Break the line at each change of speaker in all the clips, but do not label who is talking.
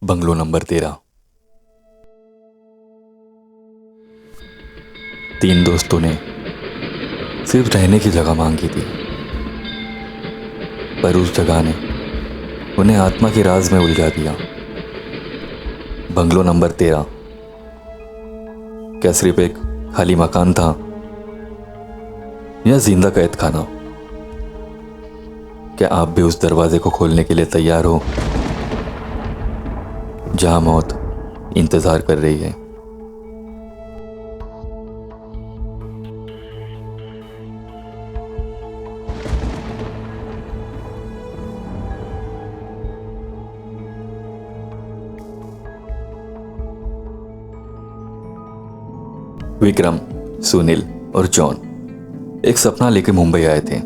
Bungalow number 13। 3 दोस्तों ने सिर्फ रहने की जगह मांगी थी, पर उस जगह ने उन्हें आत्मा के राज में उलझा दिया। बंगलो नंबर 13 क्या सिर्फ एक खाली मकान था या जिंदा कैद खाना? क्या आप भी उस दरवाजे को खोलने के लिए तैयार हो जहां मौत इंतजार कर रही है? विक्रम, सुनील और जॉन एक सपना लेके मुंबई आए थे,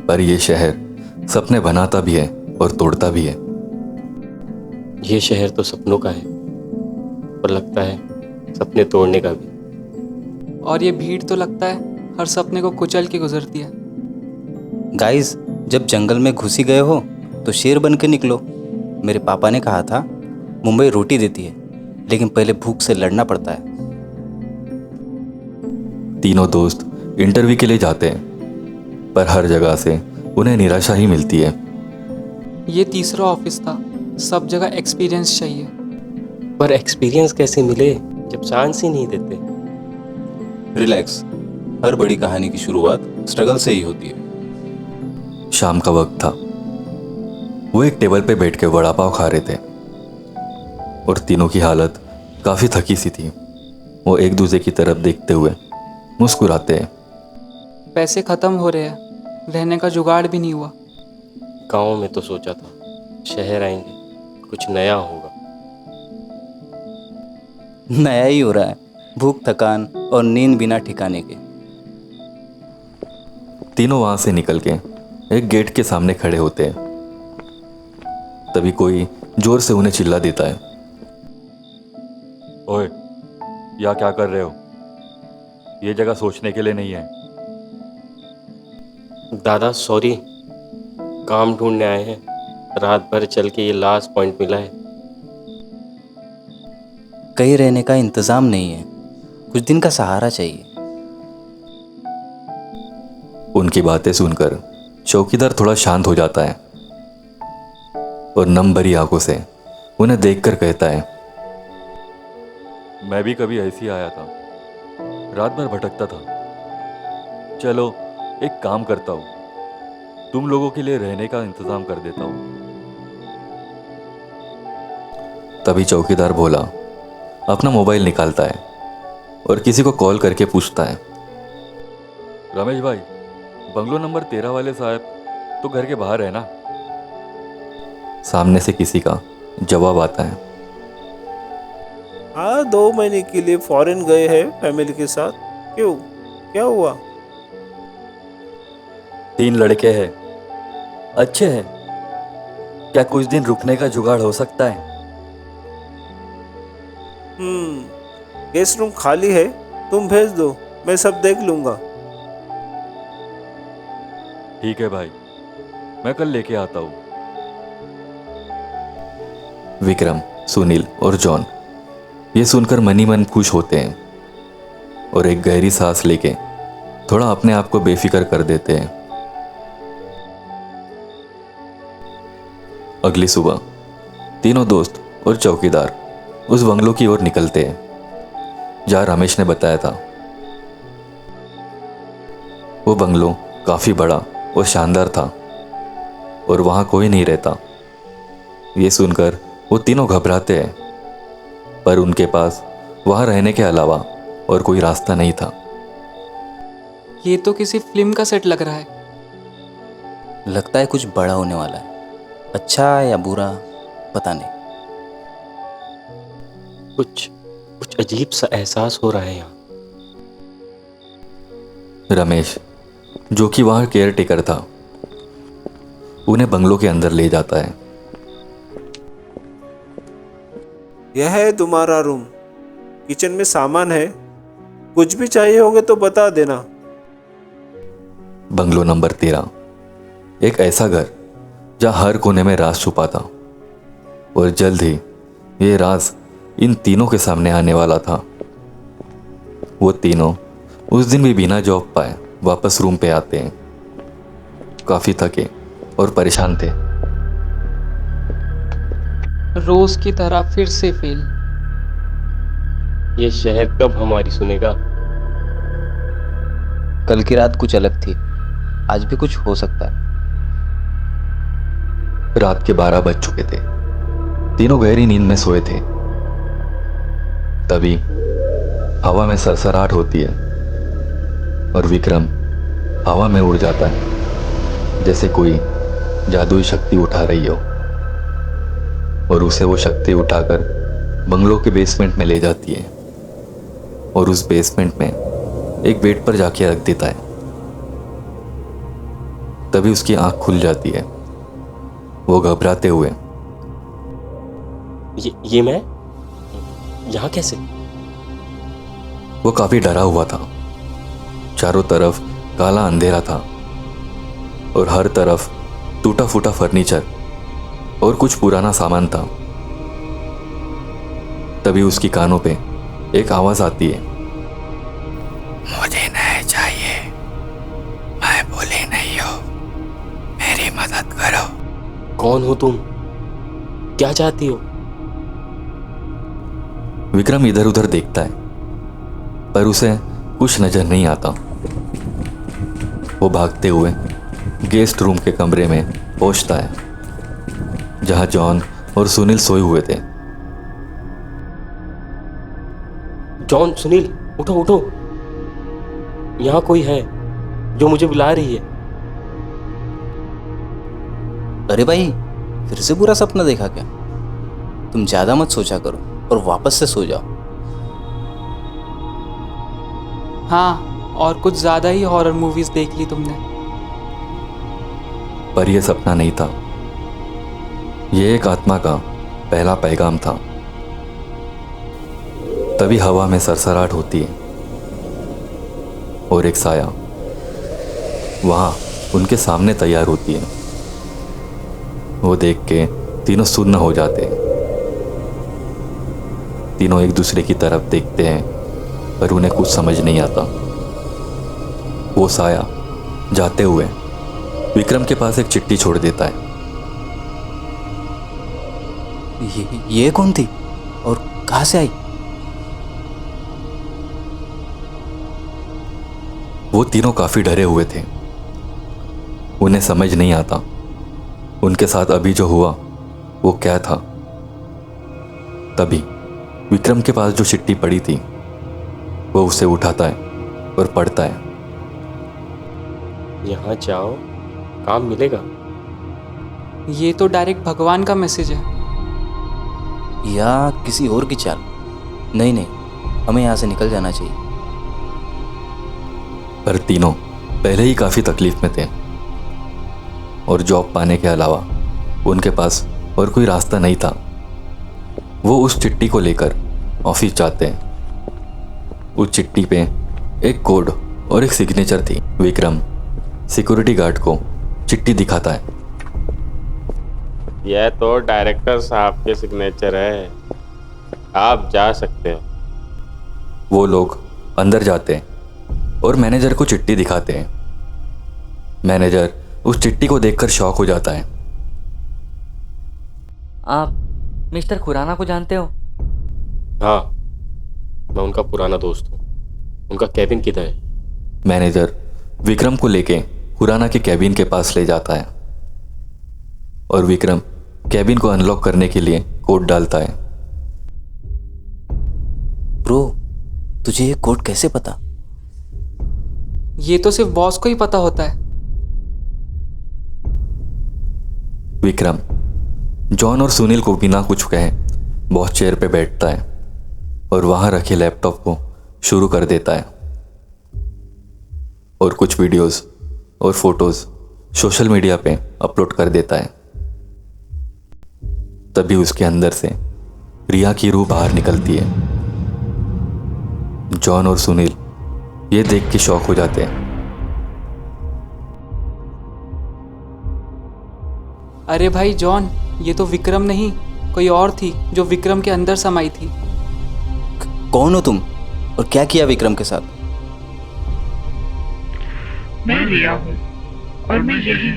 पर यह शहर सपने बनाता भी है और तोड़ता भी है।
ये शहर तो सपनों का है, पर लगता है सपने तोड़ने का भी।
और ये भीड़ तो लगता है हर सपने को कुचल के गुजरती है।
गाइस, जब जंगल में घुस ही गए हो तो शेर बन के निकलो। मेरे पापा ने कहा था मुंबई रोटी देती है, लेकिन पहले भूख से लड़ना पड़ता है।
तीनों दोस्त इंटरव्यू के लिए जाते हैं, पर हर जगह से उन्हें निराशा ही मिलती है।
ये तीसरा ऑफिस था, सब जगह एक्सपीरियंस चाहिए।
पर एक्सपीरियंस कैसे मिले जब चांस ही नहीं देते?
रिलैक्स, हर बड़ी कहानी की शुरुआत स्ट्रगल से ही होती है।
शाम का वक्त था। वो एक टेबल पे बैठ के वड़ा पाव खा रहे थे और तीनों की हालत काफ़ी थकी सी थी। वो एक दूसरे की तरफ देखते हुए मुस्कुराते हैं।
पैसे खत्म हो रहे हैं, रहने का जुगाड़ भी नहीं हुआ।
गांव में तो सोचा था शहर आएंगे कुछ नया होगा।
नया ही हो रहा है, भूख, थकान और नींद बिना ठिकाने के।
तीनों वहां से निकल के एक गेट के सामने खड़े होते हैं। तभी कोई जोर से उन्हें चिल्ला देता है, ओए, यहाँ क्या कर रहे हो? ये जगह सोचने के लिए नहीं है।
दादा सॉरी, काम ढूंढने आए हैं। रात भर चल के ये लास्ट पॉइंट मिला है।
कहीं रहने का इंतजाम नहीं है, कुछ दिन का सहारा चाहिए।
उनकी बातें सुनकर चौकीदार थोड़ा शांत हो जाता है और नम भरी आंखों से उन्हें देखकर कहता है, मैं भी कभी ऐसी आया था, रात भर भटकता था। चलो एक काम करता हूं, तुम लोगों के लिए रहने का इंतजाम कर देता हूं। तभी चौकीदार बोला, अपना मोबाइल निकालता है और किसी को कॉल करके पूछता है, रमेश भाई, बंगलो नंबर 13 वाले साहब तो घर के बाहर है ना? सामने से किसी का जवाब आता है,
हाँ, 2 महीने के लिए फॉरेन गए हैं फैमिली के साथ। क्यों, क्या हुआ?
3 लड़के हैं, अच्छे हैं, क्या कुछ दिन रुकने का जुगाड़ हो सकता है?
गेस्ट रूम खाली है, तुम भेज दो, मैं सब देख लूंगा।
ठीक है भाई, मैं कल लेके आता हूं। विक्रम, सुनील और जॉन ये सुनकर मन ही मन खुश होते हैं और एक गहरी सांस लेके थोड़ा अपने आप को बेफिक्र कर देते हैं। अगली सुबह तीनों दोस्त और चौकीदार उस बंगलो की ओर निकलते हैं जहां रमेश ने बताया था। वो बंगलो काफी बड़ा और शानदार था और वहां कोई नहीं रहता। ये सुनकर वो तीनों घबराते हैं, पर उनके पास वहां रहने के अलावा और कोई रास्ता नहीं था।
ये तो किसी फिल्म का सेट लग रहा है।
लगता है कुछ बड़ा होने वाला है, अच्छा या बुरा पता नहीं।
कुछ अजीब सा एहसास हो रहा है यहाँ।
रमेश, जो कि वहां केयर टेकर था, उन्हें बंगलो के अंदर ले जाता है।
यह है तुम्हारा रूम, किचन में सामान है, कुछ भी चाहिए होगे तो बता देना।
बंगलो नंबर 13 एक ऐसा घर जहां हर कोने में राज छुपा था। और जल्द ही ये राज इन तीनों के सामने आने वाला था। वो तीनों उस दिन भी बिना जॉब पाए वापस रूम पे आते हैं, काफ़ी थके और परेशान थे।
रोज की तरह फिर से फेल।
ये शहर कब हमारी सुनेगा?
कल की रात कुछ अलग थी, आज भी कुछ हो सकता है।
रात के 12 बज चुके थे। तीनों गहरी नींद में सोए थे। तभी हवा में सरसराहट होती है और विक्रम हवा में उड़ जाता है, जैसे कोई जादुई शक्ति उठा रही हो, और उसे वो शक्ति उठाकर बंगलो के बेसमेंट में ले जाती है और उस बेसमेंट में एक बेड पर जाके रख देता है। तभी उसकी आंख खुल जाती है। वो घबराते हुए,
ये मैं यहाँ कैसे?
वो काफी डरा हुआ था। चारों तरफ काला अंधेरा था और हर तरफ टूटा फूटा फर्नीचर और कुछ पुराना सामान था। तभी उसकी कानों पे एक आवाज आती है, मुझे न्याय चाहिए, मैं भूली नहीं हूं, मेरी मदद करो।
कौन हो तुम? क्या चाहती हो?
विक्रम इधर उधर देखता है पर उसे कुछ नजर नहीं आता। वो भागते हुए गेस्ट रूम के कमरे में पहुंचता है जहां जॉन और सुनील सोए हुए थे।
जॉन, सुनील, उठो उठो, यहाँ कोई है जो मुझे बुला रही है।
अरे भाई, फिर से बुरा सपना देखा क्या? तुम ज्यादा मत सोचा करो और वापस से सो जाओ।
हाँ, और कुछ ज़्यादा ही हॉरर मूवीज़ देख ली तुमने।
पर यह सपना नहीं था, यह एक आत्मा का पहला पैगाम था। तभी हवा में सरसराहट होती है और एक साया वहां उनके सामने तैयार होती है। वो देख के तीनों सुन्न हो जाते हैं। तीनों एक दूसरे की तरफ देखते हैं पर उन्हें कुछ समझ नहीं आता। वो साया जाते हुए विक्रम के पास एक चिट्ठी छोड़ देता है।
ये कौन थी और कहाँ से आई?
वो तीनों काफी डरे हुए थे। उन्हें समझ नहीं आता उनके साथ अभी जो हुआ वो क्या था। तभी विक्रम के पास जो चिट्ठी पड़ी थी वो उसे उठाता है और पढ़ता है,
यहाँ जाओ, काम मिलेगा।
ये तो डायरेक्ट भगवान का मैसेज है।
या किसी और की चाल? नहीं नहीं, हमें यहाँ से निकल जाना चाहिए।
पर तीनों पहले ही काफी तकलीफ में थे और जॉब पाने के अलावा उनके पास और कोई रास्ता नहीं था। वो उस चिट्ठी को लेकर ऑफिस जाते हैं। उस चिट्ठी पे एक कोड और एक सिग्नेचर थी। विक्रम सिक्योरिटी गार्ड को चिट्ठी दिखाता है।
यह तो डायरेक्टर साहब के सिग्नेचर है, आप जा सकते हो।
वो लोग अंदर जाते हैं और मैनेजर को चिट्ठी दिखाते हैं। मैनेजर उस चिट्ठी को देखकर शॉक हो जाता है।
आप मिस्टर खुराना को जानते हो?
हाँ, मैं उनका पुराना दोस्त हूँ। उनका कैबिन किधर है?
मैनेजर विक्रम को लेके खुराना के कैबिन के पास ले जाता है और विक्रम कैबिन को अनलॉक करने के लिए कोड डालता है।
ब्रो, तुझे ये कोड कैसे पता?
ये तो सिर्फ बॉस को ही पता होता है।
विक्रम जॉन और सुनील को बिना कुछ कहे बॉस चेयर पे बैठता है और वहां रखे लैपटॉप को शुरू कर देता है और कुछ वीडियोस और फोटोज सोशल मीडिया पे अपलोड कर देता है। तभी उसके अंदर से रिया की रूह बाहर निकलती है। जॉन और सुनील ये देख के शॉक हो जाते हैं।
अरे भाई जॉन, ये तो विक्रम नहीं कोई और थी जो विक्रम के अंदर समाई थी।
कौन हो तुम और क्या किया विक्रम के साथ?
मैं रिया हूँ और मैं यही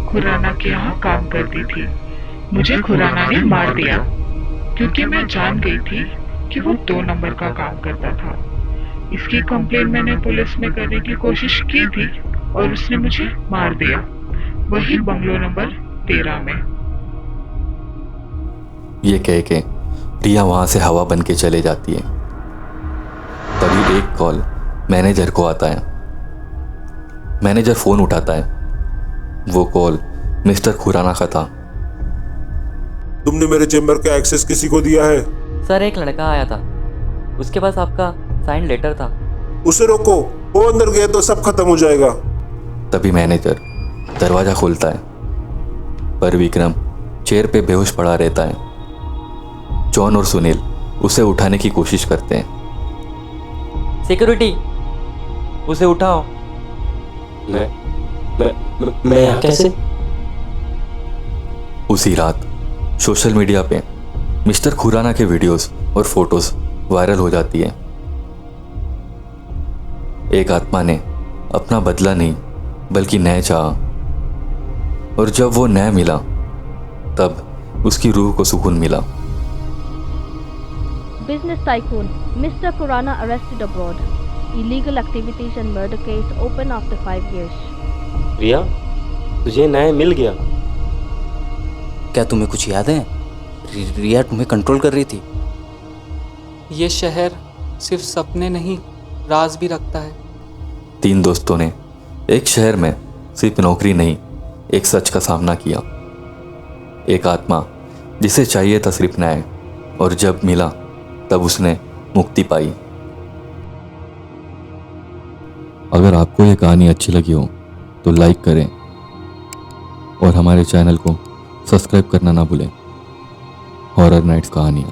खुराना के यहाँ काम करती थी। मुझे खुराना ने मार दिया क्योंकि मैं जान गई थी कि वो 2 नंबर का काम करता था। इसकी कंप्लेन मैंने पुलिस में करने की कोशिश की थी और उसने मुझे मार दिया, वही बंगलो नंबर 13 में।
ये कह के रिया वहाँ से हवा बन के चले जाती है। तभी एक कॉल मैनेजर को आता है। मैनेजर फ़ोन उठाता है। वो कॉल मिस्टर खुराना का था।
तुमने मेरे चेम्बर का एक्सेस किसी को दिया है?
सर एक लड़का आया था, उसके पास आपका साइन लेटर था।
उसे रोको, वो अंदर गया तो सब खत्म हो जाएगा।
तभी मैनेजर दरवाज़ा खोलता है, पर विक्रम चेयर पे बेहोश पड़ा रहता है। जॉन और सुनील उसे उठाने की कोशिश करते हैं।
सिक्योरिटी, उसे उठाओ।
मैं यहाँ कैसे?
उसी रात सोशल मीडिया पे मिस्टर खुराना के वीडियोस और फोटोज वायरल हो जाती है। एक आत्मा ने अपना बदला नहीं बल्कि न्याय चाहा, और जब वो न्याय मिला तब उसकी रूह को सुकून मिला।
Business tycoon Mr. Khurana arrested abroad. Illegal activities and murder case open after 5 years.
रिया, तुझे न्याय मिल गया।
क्या तुम्हें कुछ याद है? रिया तुम्हें कंट्रोल कर रही थी।
ये शहर सिर्फ सपने नहीं, राज भी रखता है।
3 दोस्तों ने एक शहर में सिर्फ नौकरी नहीं, एक सच का सामना किया। एक आत्मा जिसे चाहिए था सिर्फ न्याय, और जब मिला तब उसने मुक्ति पाई। अगर आपको ये कहानी अच्छी लगी हो तो लाइक करें और हमारे चैनल को सब्सक्राइब करना ना भूलें। हॉरर नाइट्स कहानियाँ।